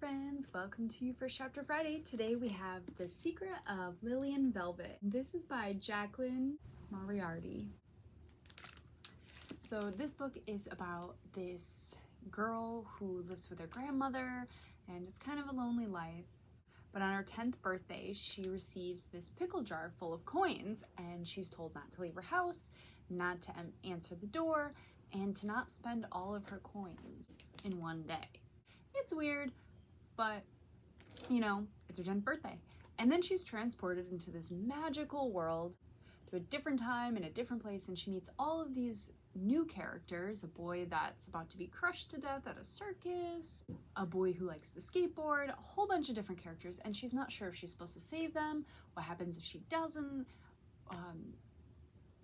friends, welcome to You First Chapter Friday. Today we have The Secret of Lillian Velvet. This is by Jacqueline Moriarty. So this book is about this girl who lives with her grandmother, and it's kind of a lonely life. But on her 10th birthday, she receives this pickle jar full of coins, and she's told not to leave her house, not to answer the door, and to not spend all of her coins in one day. It's weird, but you know, it's her 10th birthday. And then she's transported into this magical world to a different time in a different place, and she meets all of these new characters, a boy that's about to be crushed to death at a circus, a boy who likes to skateboard, a whole bunch of different characters, and she's not sure if she's supposed to save them, what happens if she doesn't.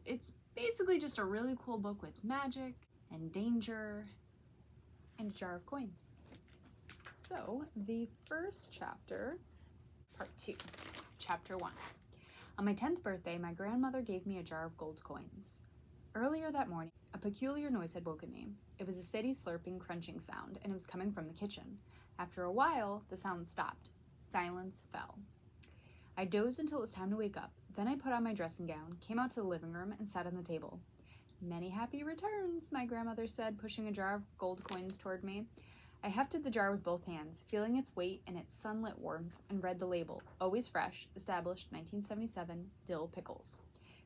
It's basically just a really cool book with magic and danger and a jar of coins. So the first chapter, part 2, chapter 1. On my 10th birthday, my grandmother gave me a jar of gold coins. Earlier that morning, a peculiar noise had woken me. It was a steady slurping, crunching sound, and it was coming from the kitchen. After a while, the sound stopped. Silence fell. I dozed until it was time to wake up. Then I put on my dressing gown, came out to the living room, and sat on the table. "Many happy returns," my grandmother said, pushing a jar of gold coins toward me. I hefted the jar with both hands, feeling its weight and its sunlit warmth, and read the label, "Always fresh, established 1977, dill pickles."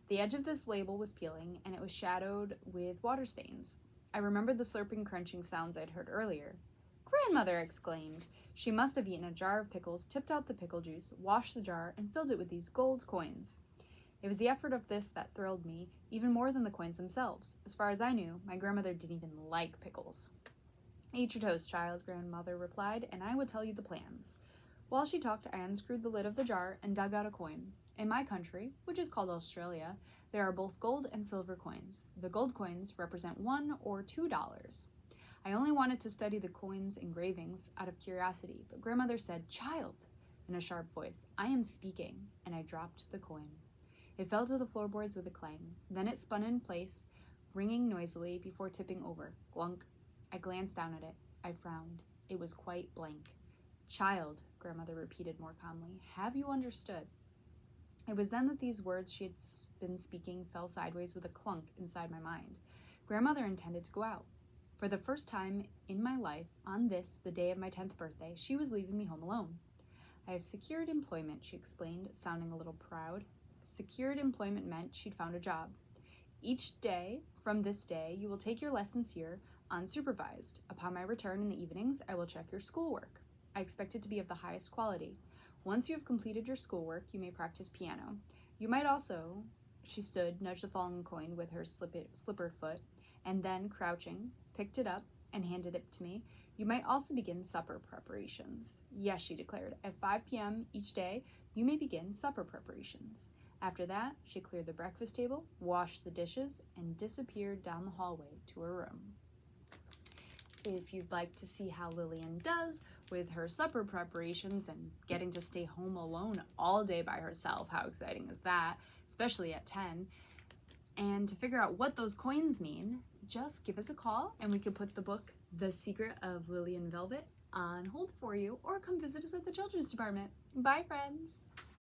The edge of this label was peeling, and it was shadowed with water stains. I remembered the slurping, crunching sounds I'd heard earlier. "Grandmother!" I exclaimed. She must have eaten a jar of pickles, tipped out the pickle juice, washed the jar, and filled it with these gold coins. It was the effort of this that thrilled me, even more than the coins themselves. As far as I knew, my grandmother didn't even like pickles. "Eat your toast, child," grandmother replied, "and I will tell you the plans." While she talked, I unscrewed the lid of the jar and dug out a coin. In my country, which is called Australia, there are both gold and silver coins. The gold coins represent $1 or $2. I only wanted to study the coins' engravings out of curiosity, but grandmother said, "Child," in a sharp voice. "I am speaking," and I dropped the coin. It fell to the floorboards with a clang. Then it spun in place, ringing noisily before tipping over. Glunk. I glanced down at it. I frowned. It was quite blank. "Child," grandmother repeated more calmly, "have you understood?" It was then that these words she had been speaking fell sideways with a clunk inside my mind. Grandmother intended to go out. For the first time in my life, on this, the day of my 10th birthday, she was leaving me home alone. "I have secured employment," she explained, sounding a little proud. Secured employment meant she'd found a job. "Each day, from this day, you will take your lessons here, unsupervised. Upon my return in the evenings, I will check your schoolwork. I expect it to be of the highest quality. Once you have completed your schoolwork, you may practice piano. You might also," she stood, nudged the fallen coin with her slipper foot, and then, crouching, picked it up and handed it to me. "You might also begin supper preparations." "Yes," she declared. "At 5 p.m. each day, you may begin supper preparations." After that, she cleared the breakfast table, washed the dishes, and disappeared down the hallway to her room. If you'd like to see how Lillian does with her supper preparations and getting to stay home alone all day by herself, how exciting is that, especially at 10, and to figure out what those coins mean, just give us a call and we can put the book The Secret of Lillian Velvet on hold for you, or come visit us at the Children's Department. Bye, friends!